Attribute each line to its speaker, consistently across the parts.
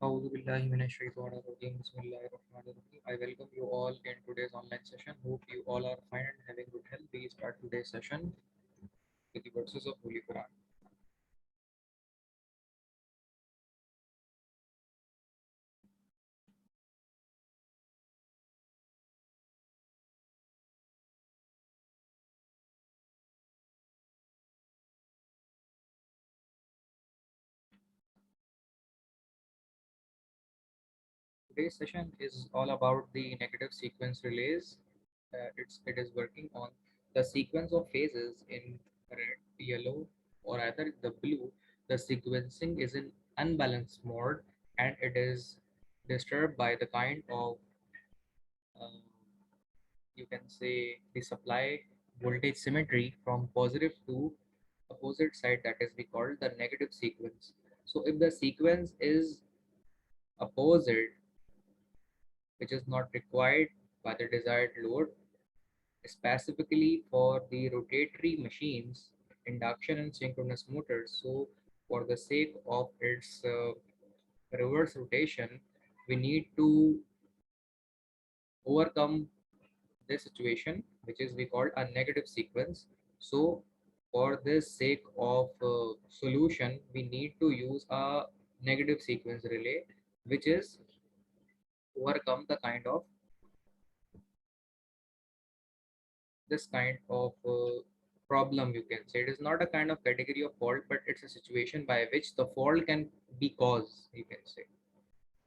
Speaker 1: A'udhu billahi minash shaitanir rajeem. Bismillahir rahmanir rahim. I welcome you all in today's online session. Hope you all are fine and having good health. We start today's session with the verses of Holy Quran. Today's session is all about the negative sequence relays. It is working on the sequence of phases in red, yellow, or either the blue. The sequencing is in unbalanced mode and it is disturbed by the kind of um, you can say the supply voltage symmetry from positive to opposite side, that is we call the negative sequence. So if the sequence is opposite, which is not required by the desired load, specifically for the rotatory machines, induction and synchronous motors, so for the sake of its reverse rotation, we need to overcome this situation, which is we call a negative sequence. So for this sake of solution, we need to use a negative sequence relay, which is overcome the kind of this kind of problem, you can say. It is not a kind of category of fault, but it's a situation by which the fault can be caused, you can say.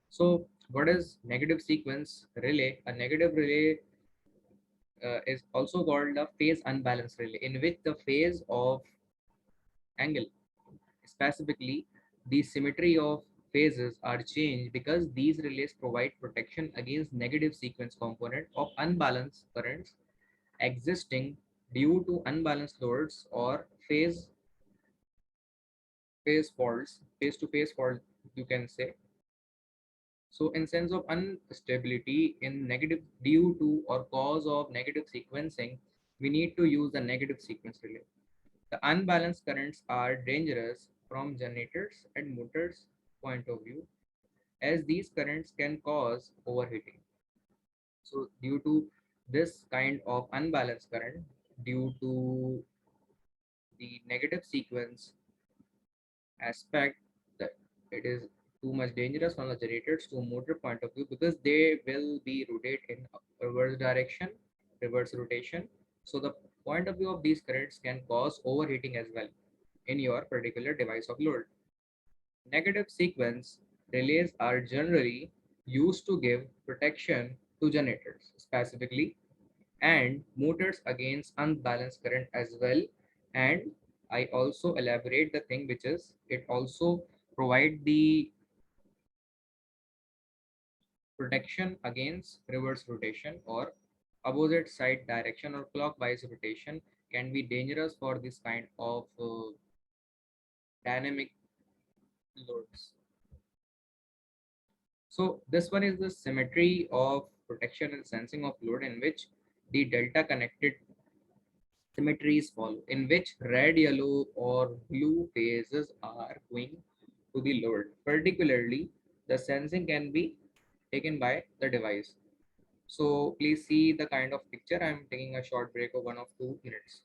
Speaker 1: So what is negative sequence relay? A negative relay is also called a phase unbalanced relay, in which the phase of angle, specifically the symmetry of phases, are changed because these relays provide protection against negative sequence component of unbalanced currents existing due to unbalanced loads or phase faults, phase to phase fault, you can say. So in sense of instability in negative due to or cause of negative sequencing, we need to use the negative sequence relay. The unbalanced currents are dangerous from generators and motors point of view, as these currents can cause overheating. So due to this kind of unbalanced current, due to the negative sequence aspect, that it is too much dangerous from the generators to motor point of view, because they will be rotate in reverse direction, reverse rotation. So the point of view of these currents can cause overheating as well in your particular device of load. Negative sequence relays are generally used to give protection to generators specifically and motors against unbalanced current as well. And I also elaborate the thing, which is it also provide the protection against reverse rotation or opposite side direction or clockwise rotation can be dangerous for this kind of dynamic loads. So this one is the symmetry of protection and sensing of load, in which the delta connected symmetries follow, in which red, yellow, or blue phases are going to the load. Particularly, the sensing can be taken by the device. So please see the kind of picture. I'm taking a short break of 1 or 2 minutes.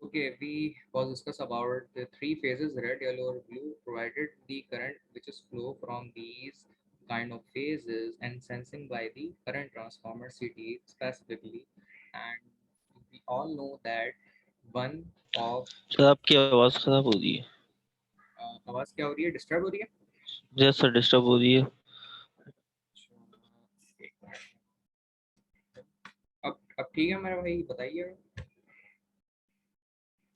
Speaker 1: Okay, we was discuss about the three phases, red, yellow, or blue, provided the current which is flow from these kind of phases and sensing by the current transformer CT specifically. And we all know that one of
Speaker 2: sir आपकी आवाज़ खराब हो रही है।
Speaker 1: आवाज क्या हो रही है, डिस्टर्ब हो रही है?
Speaker 2: जैसा सर डिस्टर्ब हो रही है।
Speaker 1: एक मिनट। अब ठीक है मेरा भाई, बताइए।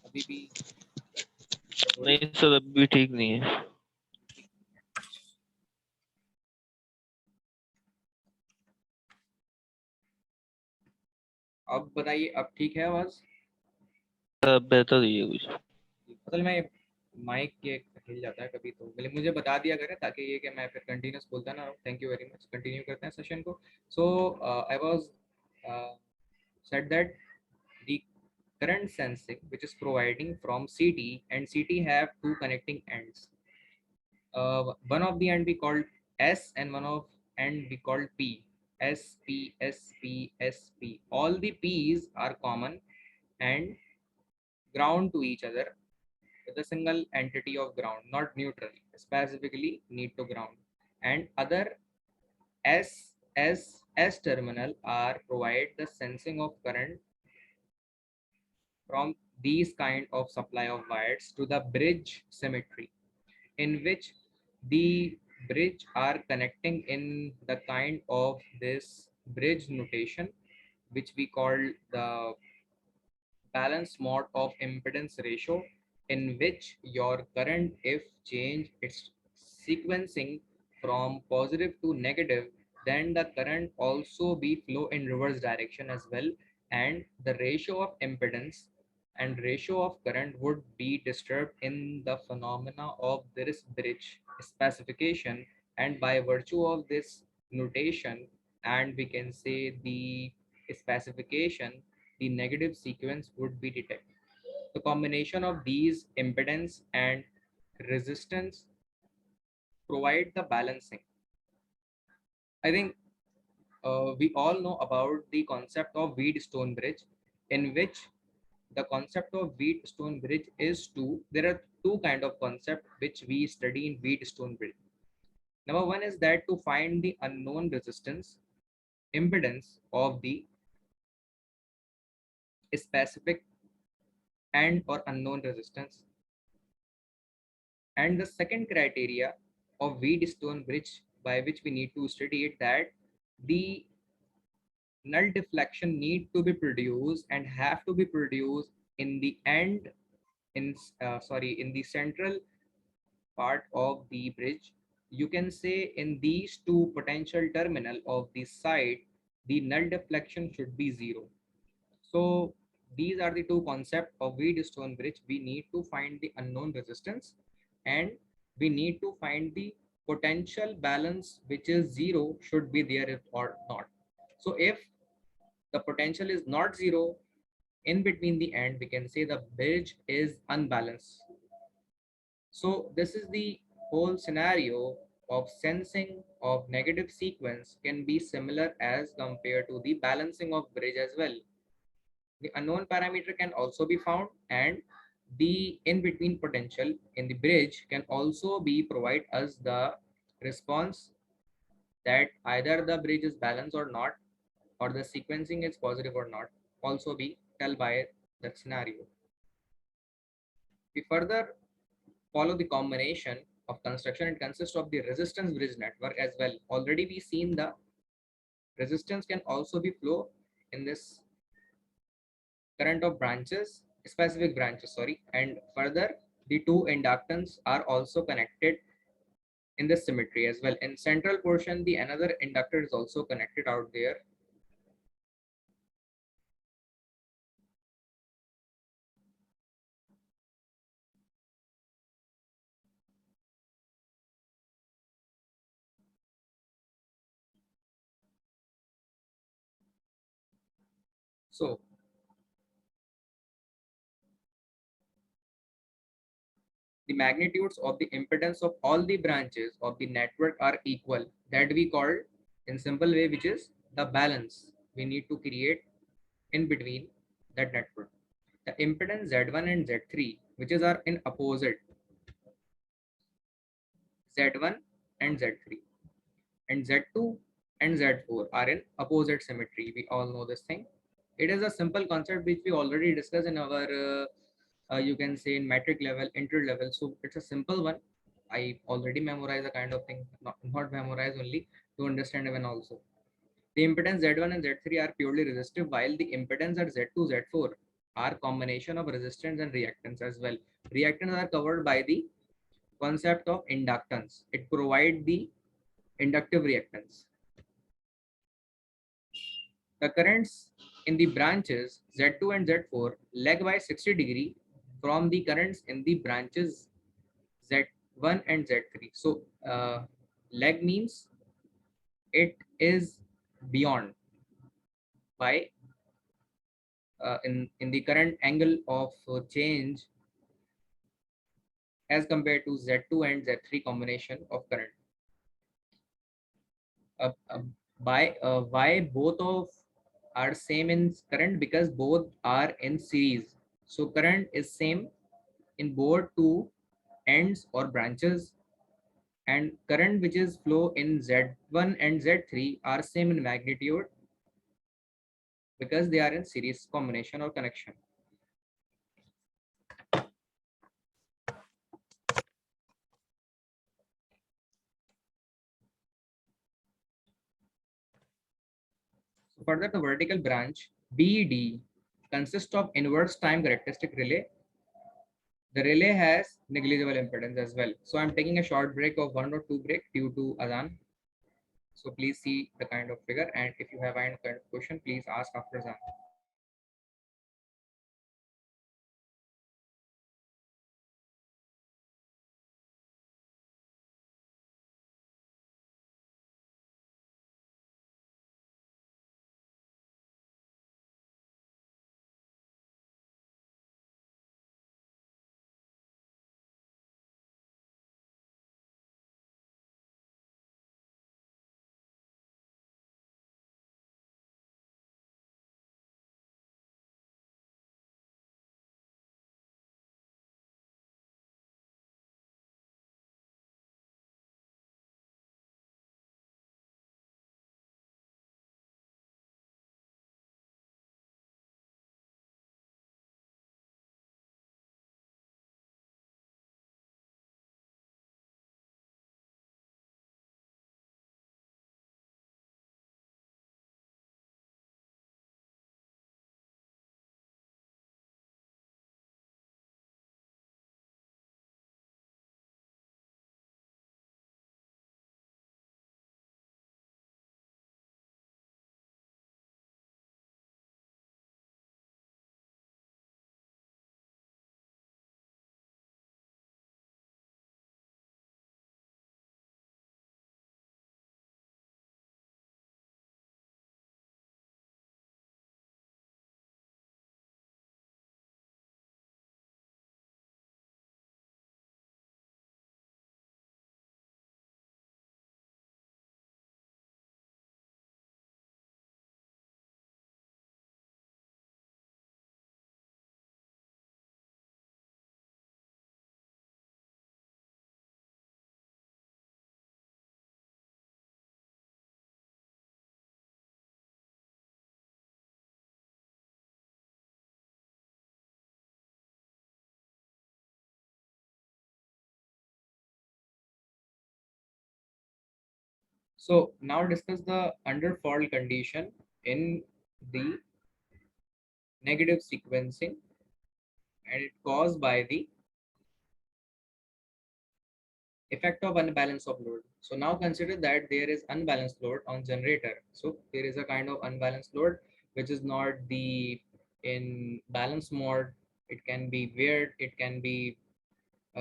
Speaker 1: अभी भी disturb हो रही
Speaker 2: नहीं सर अभी भी ठीक नहीं है।
Speaker 1: है? अब बताइए, अब ठीक है आवाज?
Speaker 2: सर अब बेहतर ही है कुछ।
Speaker 1: असल में माइक के हिल जाता है कभी, तो मुझे बता दिया करें ताकि ये कि मैं फिर कंटिन्यूस बोलता ना रहूं। Thank you very much. Continue करते हैं सेशन को। So I was said that the current sensing which is providing from CT, and CT have two connecting ends. One of the end we called S and one of end we called P. S, P, S, P, S, P. All the P's are common and ground to each other with a single entity of ground, not neutral, specifically need to ground. And other S terminal are provide the sensing of current from these kind of supply of wires to the bridge symmetry, in which the bridge are connecting in the kind of this bridge notation, which we call the balance mode of impedance ratio, in which your current, if change its sequencing from positive to negative, then the current also be flow in reverse direction as well, and the ratio of impedance and ratio of current would be disturbed in the phenomena of this bridge specification. And by virtue of this notation, and we can say the specification, the negative sequence would be detected. The combination of these impedance and resistance provide the balancing. I think we all know about the concept of Wheatstone bridge, in which the concept of Wheatstone bridge is there are two kind of concept which we study in Wheatstone bridge. Number one is that to find the unknown resistance impedance of the specific and or unknown resistance. And the second criteria of Wheatstone bridge by which we need to study it, that the null deflection need to be produced and have to be produced in the end, in the central part of the bridge. You can say in these two potential terminal of the site, the null deflection should be zero. So these are the two concepts of Wheatstone bridge. We need to find the unknown resistance, and we need to find the potential balance, which is zero, should be there or not. So if the potential is not zero in between the end, we can say the bridge is unbalanced. So this is the whole scenario of sensing of negative sequence can be similar as compared to the balancing of bridge as well. The unknown parameter can also be found, and the in between potential in the bridge can also be provide us the response that either the bridge is balanced or not, or the sequencing is positive or not, also be tell by that scenario. We further follow the combination of construction. It consists of the resistance bridge network as well. Already we seen the resistance can also be flow in this current of branches, specific branches, sorry. And further, the two inductance are also connected in the symmetry as well. In central portion, the another inductor is also connected out there. So the magnitudes of the impedance of all the branches of the network are equal. That we call in simple way, which is the balance we need to create in between that network. the impedance Z1 and Z3, which is are in opposite, Z1 and Z3, and Z2 and Z4 are in opposite symmetry. We all know this thing. It is a simple concept which we already discussed in our, you can say in metric level, inter level. So it's a simple one. I already memorize a kind of thing, not memorize only, to understand even also. The impedance Z1 and Z3 are purely resistive, while the impedance at Z2, Z4 are combination of resistance and reactance as well. Reactance are covered by the concept of inductance. It provides the inductive reactance. The currents in the branches Z2 and Z4 lag by 60 degree from the currents in the branches Z1 and Z3. So lag means it is beyond by in the current angle of change as compared to Z2 and Z3 combination of current. Uh, uh, by why both of are same in current? Because both are in series. So current is same in both two ends or branches, and current which is flow in Z1 and Z3 are same in magnitude because they are in series combination or connection. So further, the vertical branch BD consists of inverse time characteristic relay. The relay has negligible impedance as well. So I'm taking a short break of 1 or 2 break due to Adhan. So please see the kind of figure, and if you have any kind of question, please ask after Adhan. So now discuss the underfault condition in the negative sequencing, and it caused by the effect of unbalance of load. So now consider that there is unbalanced load on generator. So there is a kind of unbalanced load which is not the in balance mode. It can be weird, it can be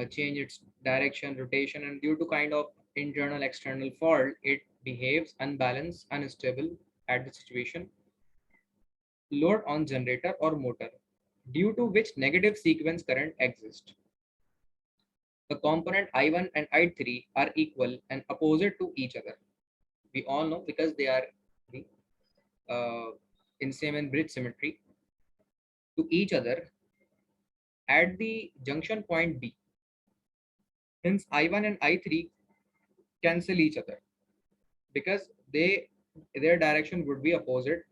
Speaker 1: change its direction, rotation, and due to kind of internal external fault, it behaves unbalanced, unstable at the situation. Load on generator or motor, due to which negative sequence current exists. The component I1 and I3 are equal and opposite to each other. We all know because they are uh, in same and bridge symmetry to each other. at the junction point B. Hence, I1 and I3 cancel each other because their direction would be opposite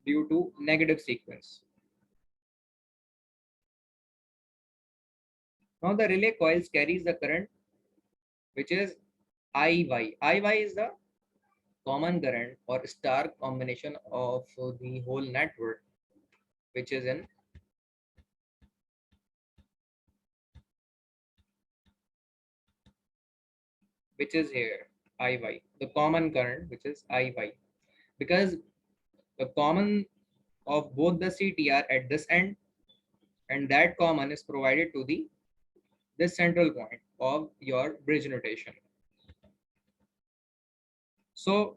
Speaker 1: due to negative sequence. Now the relay coils carries the current which is IY. IY is the common current or star combination of the whole network, which is in which is here IY, the common current which is IY, because the common of both the CT are at this end, and that common is provided to the this central point of your bridge notation. So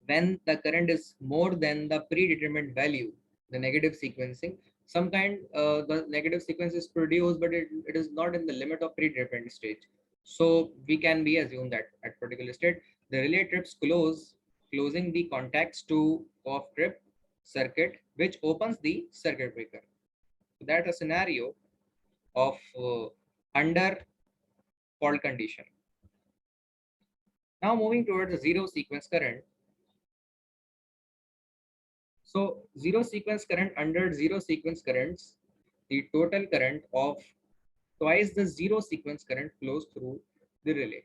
Speaker 1: when the current is more than the predetermined value, the negative sequencing, some kind the negative sequence is produced, but it is not in the limit of predetermined stage. So we can be assume that at particular state, the relay trips closing the contacts to off trip circuit, which opens the circuit breaker. So that's a scenario of under fault condition. Now moving towards the zero sequence current. So zero sequence current, under zero sequence currents, the total current of twice the zero sequence current flows through the relay.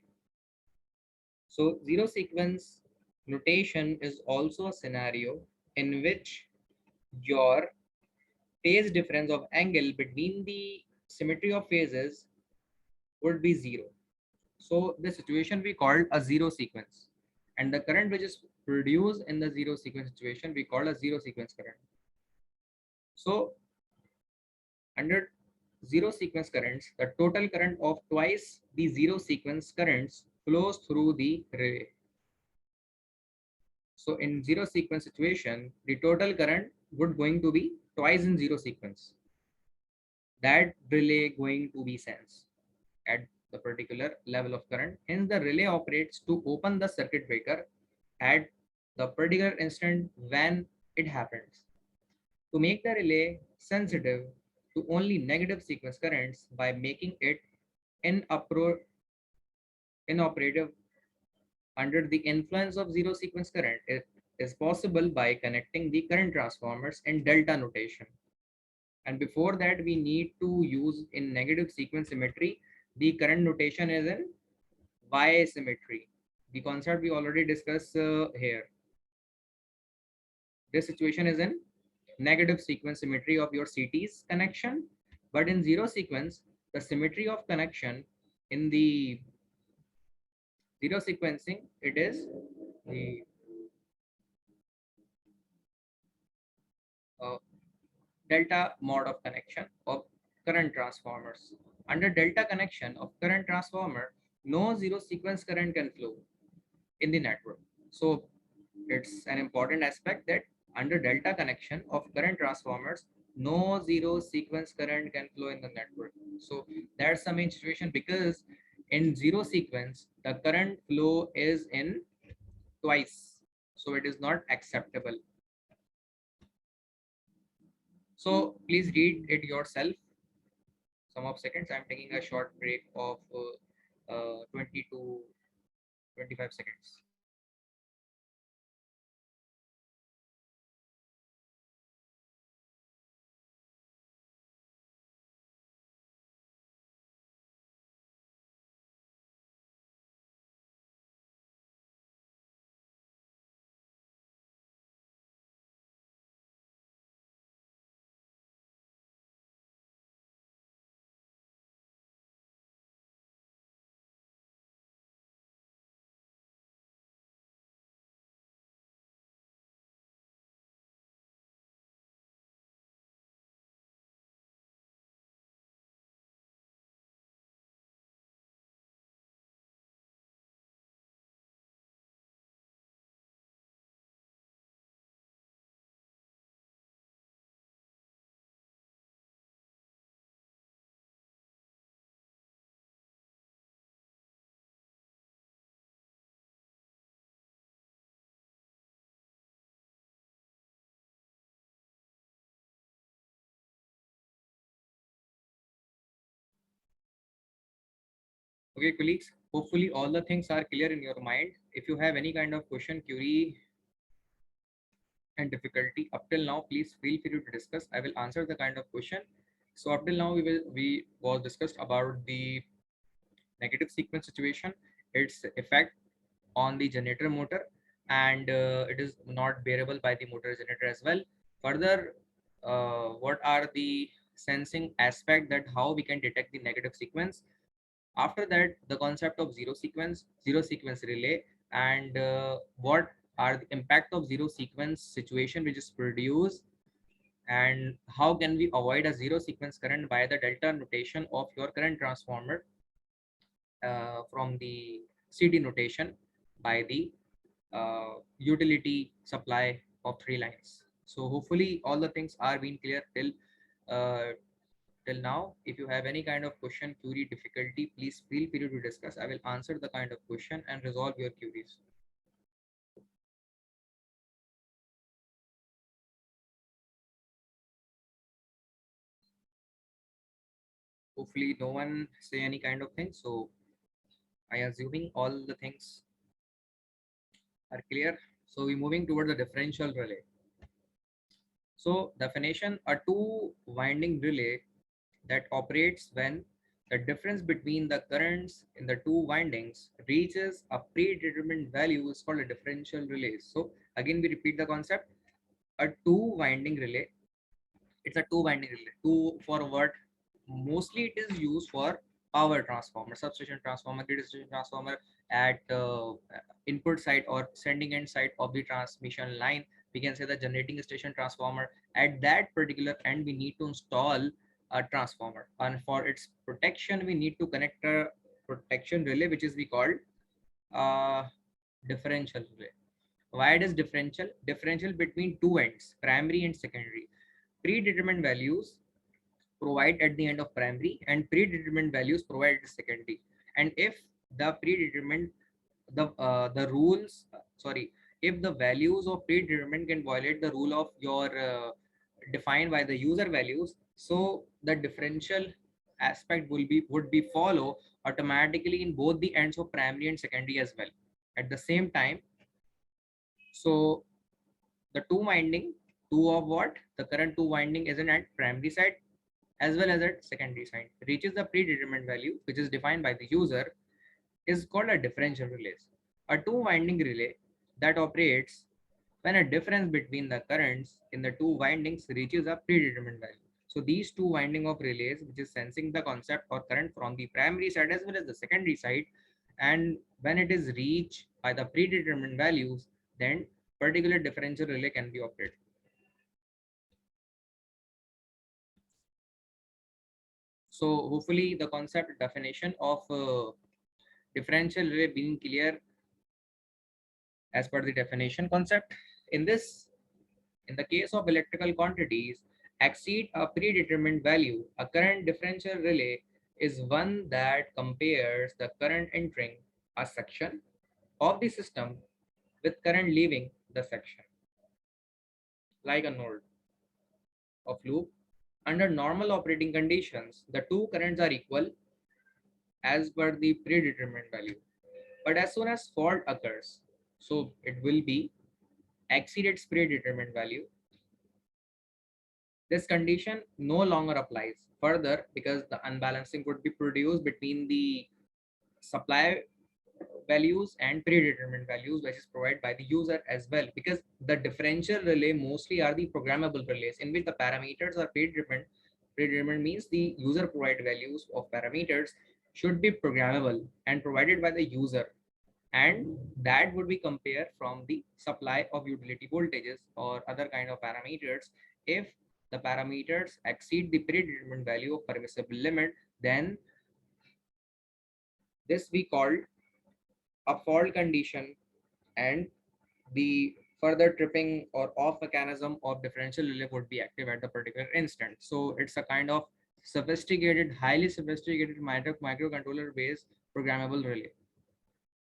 Speaker 1: So zero sequence notation is also a scenario in which your phase difference of angle between the symmetry of phases would be zero. So the situation we called a zero sequence, and the current which is produced in the zero sequence situation we call a zero sequence current. So under zero sequence currents, the total current of twice the zero sequence currents flows through the relay. So in zero sequence situation, the total current would going to be twice in zero sequence. That relay going to be sensed at the particular level of current. Hence the relay operates to open the circuit breaker at the particular instant when it happens. To make the relay sensitive to only negative sequence currents by making it inoperative under the influence of zero sequence current, it is possible by connecting the current transformers in delta notation. And before that, we need to use in negative sequence symmetry, the current notation is in Y symmetry. The concept we already discussed here. This situation is in negative sequence symmetry of your CT's connection, but in zero sequence, the symmetry of connection in the zero sequencing, it is the uh, delta mode of connection of current transformers. Under delta connection of current transformer, no zero sequence current can flow in the network. So it's an important aspect that under delta connection of current transformers, no zero sequence current can flow in the network. So that's the main situation, because in zero sequence, the current flow is in twice. So it is not acceptable. So please read it yourself. Some of seconds. I'm taking a short break of 20 to 25 seconds. Okay, colleagues, hopefully all the things are clear in your mind. If you have any kind of question, query, and difficulty up till now, please feel free to discuss. I will answer the kind of question. So up till now, we was discussed about the negative sequence situation, its effect on the generator motor, and it is not bearable by the motor generator as well. Further, what are the sensing aspect, that how we can detect the negative sequence. After that, the concept of zero sequence relay, and what are the impact of zero sequence situation which is produced, and how can we avoid a zero sequence current by the delta notation of your current transformer from the CD notation by the utility supply of 3 lines. So hopefully all the things are being clear uh, till now. If you have any kind of question, query, difficulty, please feel free to discuss. I will answer the kind of question and resolve your queries. Hopefully no one say any kind of thing. So I assuming all the things are clear. So we're moving toward the differential relay. So definition, a two winding relay that operates when the difference between the currents in the two windings reaches a predetermined value is called a differential relay. So again, we repeat the concept. A two winding relay, it's a two winding relay. Two for what? Mostly it is used for power transformer, substation transformer, grid station transformer at input side or sending end side of the transmission line. We can say the generating station transformer. At that particular end, we need to install a transformer, and for its protection, we need to connect a protection relay, which is we called uh, differential relay. Why it is differential? Differential between two ends, primary and secondary. Predetermined values provide at the end of primary, and predetermined values provide at secondary. And if the predetermined, the rules, sorry, if the values of predetermined can violate the rule of your defined by the user values, so the differential aspect would be follow automatically in both the ends of primary and secondary as well at the same time. So the two winding, two of what, the current two winding is in at primary side as well as at secondary side, reaches the predetermined value which is defined by the user, is called a differential relay. A two winding relay that operates when a difference between the currents in the two windings reaches a predetermined value. So these two winding of relays, which is sensing the concept or current from the primary side as well as the secondary side, and when it is reached by the predetermined values, then particular differential relay can be operated. So hopefully the concept definition of differential relay being clear as per the definition concept. In this, in the case of electrical quantities exceed a predetermined value, a current differential relay is one that compares the current entering a section of the system with current leaving the section, like a node of loop. Under normal operating conditions, the two currents are equal as per the predetermined value. But as soon as fault occurs, so it will be exceed its predetermined value, this condition no longer applies further because the unbalancing would be produced between the supply values and predetermined values, which is provided by the user as well, because the differential relay mostly are the programmable relays in which the parameters are predetermined. Predetermined means the user provided values of parameters should be programmable and provided by the user, and that would be compared from the supply of utility voltages or other kind of parameters. If the parameters exceed the predetermined value of permissible limit, then this we called a fault condition, and the further tripping or off mechanism of differential relay would be active at the particular instant. So it's a kind of sophisticated, highly sophisticated microcontroller based programmable relay.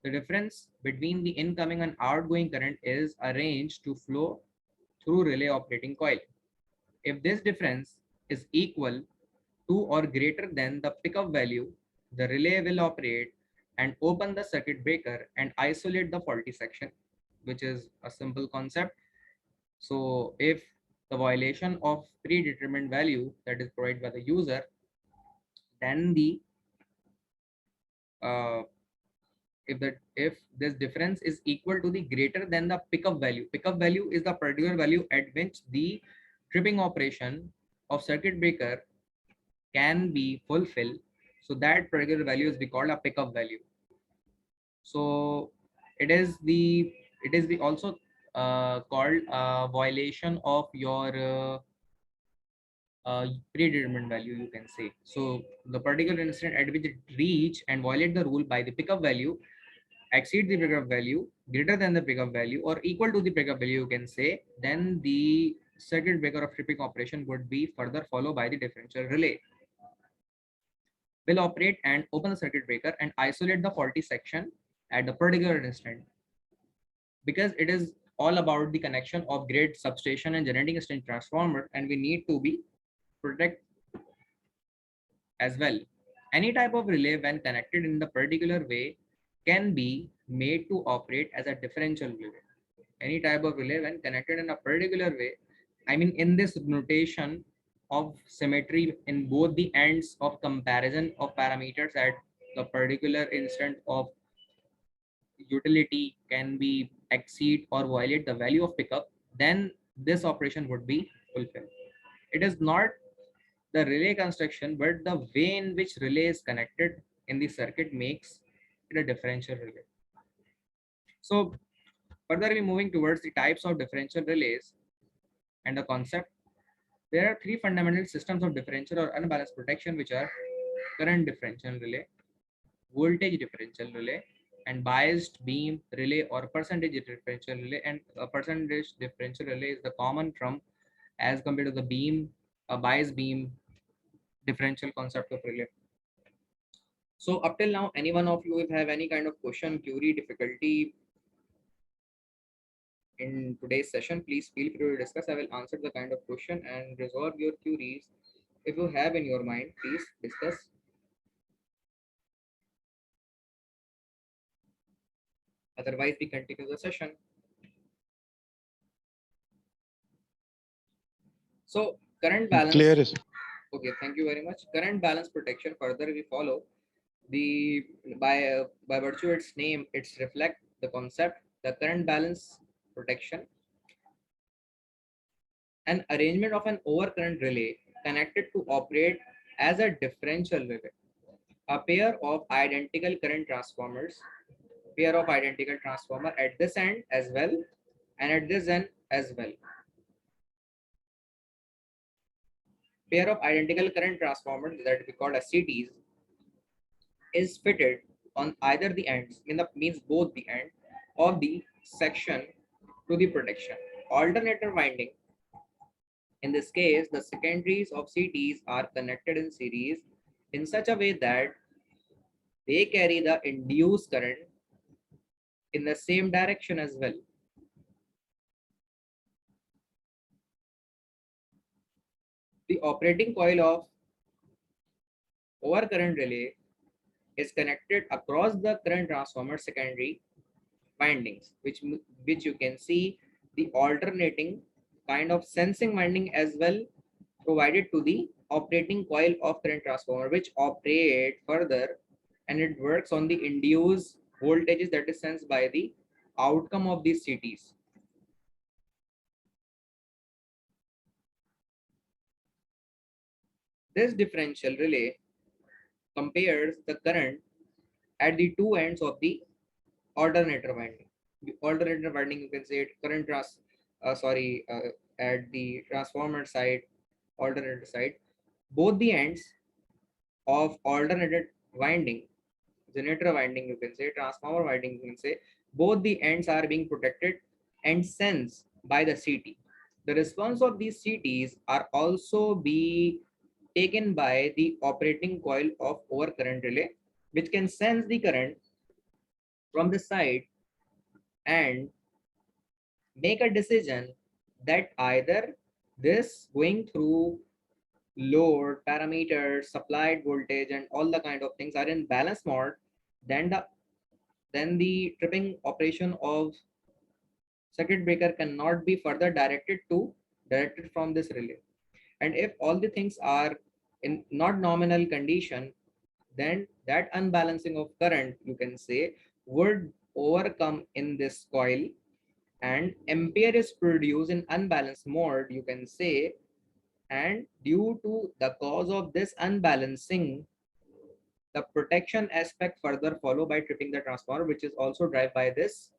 Speaker 1: The difference between the incoming and outgoing current is arranged to flow through relay operating coil. If this difference is equal to or greater than the pickup value, the relay will operate and open the circuit breaker and isolate the faulty section, which is a simple concept. So if the violation of predetermined value that is provided by the user, then the uh, if this difference is equal to the greater than the pickup value. Pickup value is the particular value at which the tripping operation of circuit breaker can be fulfilled. So that particular value is be called a pickup value. So it is the also called violation of your predetermined value, you can say. So the particular instant at which it reach and violate the rule by the pickup value exceed the pickup value, greater than the pickup value, or equal to the pickup value, you can say, then the circuit breaker of tripping operation would be further followed by the differential relay. Will operate and open the circuit breaker and isolate the faulty section at the particular instant, because it is all about the connection of grid, substation, and generating station transformer, and we need to be protect as well. Any type of relay when connected in the particular way can be made to operate as a differential relay. Any type of relay when connected in a particular way, I mean in this notation of symmetry in both the ends of comparison of parameters at the particular instant of utility can be exceed or violate the value of pickup, then this operation would be fulfilled. It is not the relay construction, but the way in which relay is connected in the circuit makes it a differential relay. So further we moving towards the types of differential relays and the concept. There are three fundamental systems of differential or unbalanced protection, which are current differential relay, voltage differential relay, and biased beam relay or percentage differential relay. And a percentage differential relay is the common term as compared to the beam, a biased beam differential concept of relay. So up till now, any one of you if have any kind of question, query, difficulty in today's session, please feel free to discuss. I will answer the kind of question and resolve your queries. If you have in your mind, please discuss. Otherwise, we continue the session. So current balance.
Speaker 3: Clear is.
Speaker 1: Okay, thank you very much. Current balance protection. Further, we follow the by virtue of its name, it's reflect the concept. The current balance protection, an arrangement of an overcurrent relay connected to operate as a differential relay. A pair of identical current transformers, pair of identical transformer at this end as well and at this end as well. Pair of identical current transformers that we call as CTs is fitted on either the ends, means both the end of the section to the protection. Alternator winding. In this case, the secondaries of CTs are connected in series in such a way that they carry the induced current in the same direction as well. The operating coil of overcurrent relay is connected across the current transformer secondary windings, which you can see the alternating kind of sensing winding as well provided to the operating coil of current transformer, which operate further, and it works on the induced voltages that is sensed by the outcome of these CTs. This differential relay compares the current at the two ends of the alternator winding. The alternator winding, you can say it current at the transformer side, alternator side, both the ends of alternated winding, generator winding, you can say transformer winding, you can say, both the ends are being protected and sensed by the CT. The response of these CTs are also be taken by the operating coil of overcurrent relay, which can sense the current from the side and make a decision that either this going through load parameters, supplied voltage, and all the kind of things are in balance mode, then the tripping operation of circuit breaker cannot be further directed from this relay. And if all the things are in not nominal condition, then that unbalancing of current, you can say, would overcome in this coil, and ampere is produced in unbalanced mode, you can say. And due to the cause of this unbalancing, the protection aspect further follow by tripping the transformer, which is also driven by this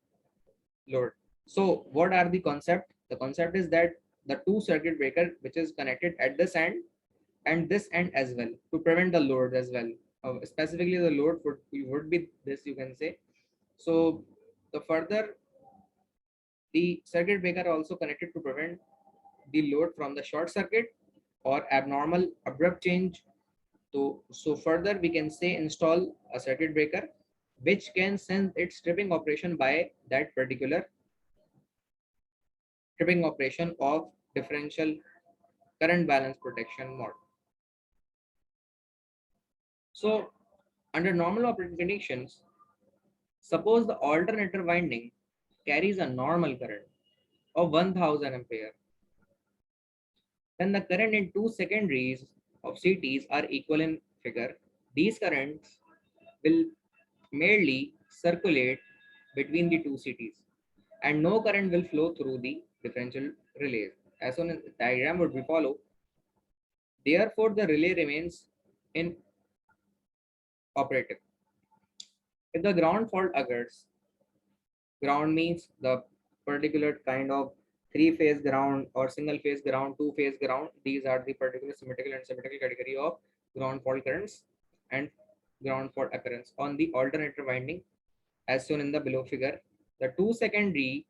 Speaker 1: load. So what are the concept? The concept is that the two circuit breaker which is connected at this end and this end as well, to prevent the load as well. Specifically the load would be this, you can say. So the further, the circuit breaker also connected to prevent the load from the short circuit or abnormal abrupt change. So further we can say install a circuit breaker which can sense its tripping operation by that particular tripping operation of differential current balance protection mode. So under normal operating conditions, suppose the alternator winding carries a normal current of 1000 ampere, then the current in two secondaries of CTs are equal in figure. These currents will merely circulate between the two CTs and no current will flow through the differential relays. As soon as the diagram would be followed, therefore the relay remains in operative. If the ground fault occurs, ground means the particular kind of three-phase ground or single-phase ground, two-phase ground. These are the particular symmetrical and symmetrical category of ground fault currents and ground fault occurrence on the alternator winding, as shown in the below figure. The two secondary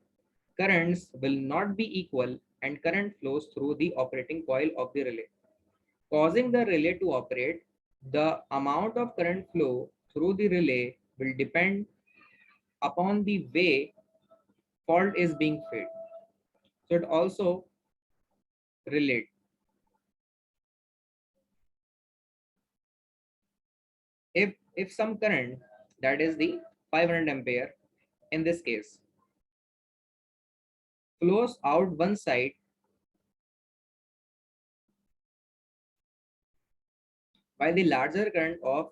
Speaker 1: currents will not be equal and current flows through the operating coil of the relay, causing the relay to operate. The amount of current flow through the relay will depend upon the way fault is being fed. So it also relate. If some current, that is the 500 ampere in this case, flows out one side, while the larger current of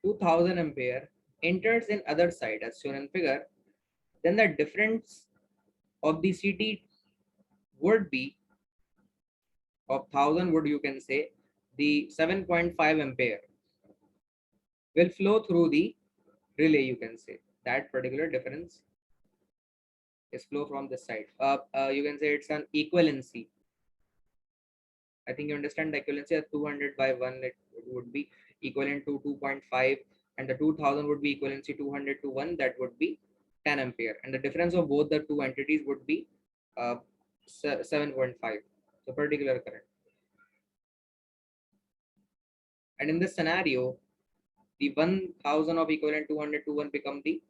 Speaker 1: 2000 ampere enters in other side as shown in figure, then the difference of the CT would be of 1000, would, you can say, the 7.5 ampere will flow through the relay, you can say. That particular difference is flow from this side. You can say it's an equivalency. I think you understand the equivalency of 200 by 1, it would be equivalent to 2.5, and the 2000 would be equivalency 200 to 1, that would be 10 ampere. And the difference of both the two entities would be 7.5, so particular current. And in this scenario, the 1000 of equivalent 200 to 1 become the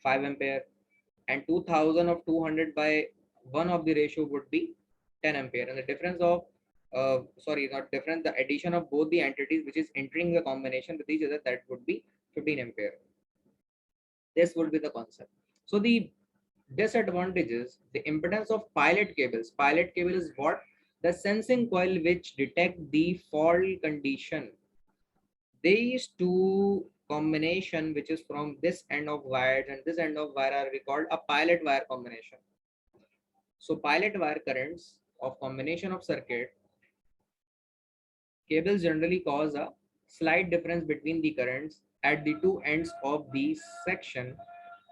Speaker 1: 5 ampere, and 2000 of 200 by 1 of the ratio would be 10 ampere. And the difference of sorry, not difference, the addition of both the entities which is entering the combination with each other, that would be 15 ampere. This would be the concept. So the disadvantages, the impedance of pilot cables. Pilot cable is what? The sensing coil which detect the fault condition. These two combination which is from this end of wires and this end of wire are called a pilot wire combination. So pilot wire currents of combination of circuit cables generally cause a slight difference between the currents at the two ends of the section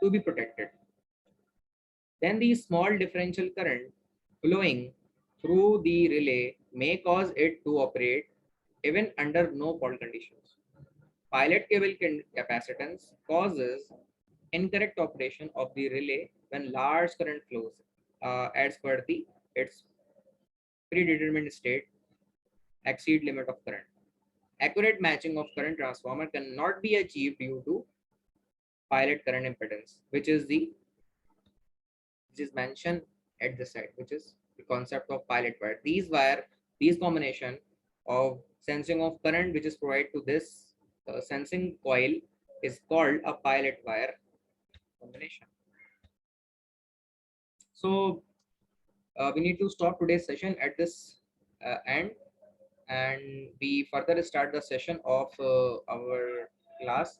Speaker 1: to be protected. Then the small differential current flowing through the relay may cause it to operate even under no fault conditions. Pilot cable capacitance causes incorrect operation of the relay when large current flows as per the its predetermined state exceed limit of current. Accurate matching of current transformer cannot be achieved due to pilot current impedance, which is mentioned at the side, which is the concept of pilot wire. These combination of sensing of current which is provided to this sensing coil is called a pilot wire combination. So we need to stop today's session at this end, and we further start the session of our class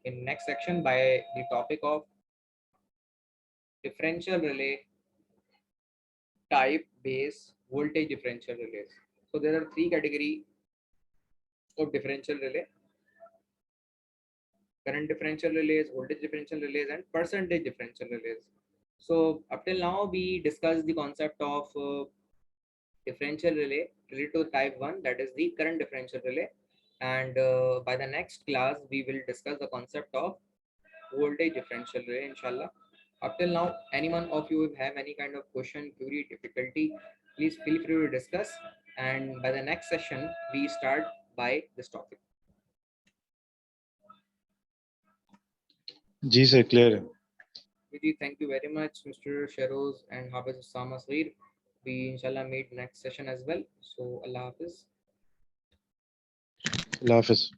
Speaker 1: in next section by the topic of differential relay type base voltage differential relays. So there are three category of differential relay: current differential relays, voltage differential relays, and percentage differential relays. So up till now we discussed the concept of differential relay related to type 1, that is the current differential relay, and by the next class we will discuss the concept of voltage differential relay, inshallah. Up till now, anyone of you have any kind of question, query, difficulty, please feel free to discuss, and by the next session we start by this topic.
Speaker 3: जी sir clear है.
Speaker 1: Vijay, thank you very much, Mr. Sharoz and Hafiz Usama Saeed. We inshallah meet next session as well. So Allah Hafiz.
Speaker 3: Allah Hafiz.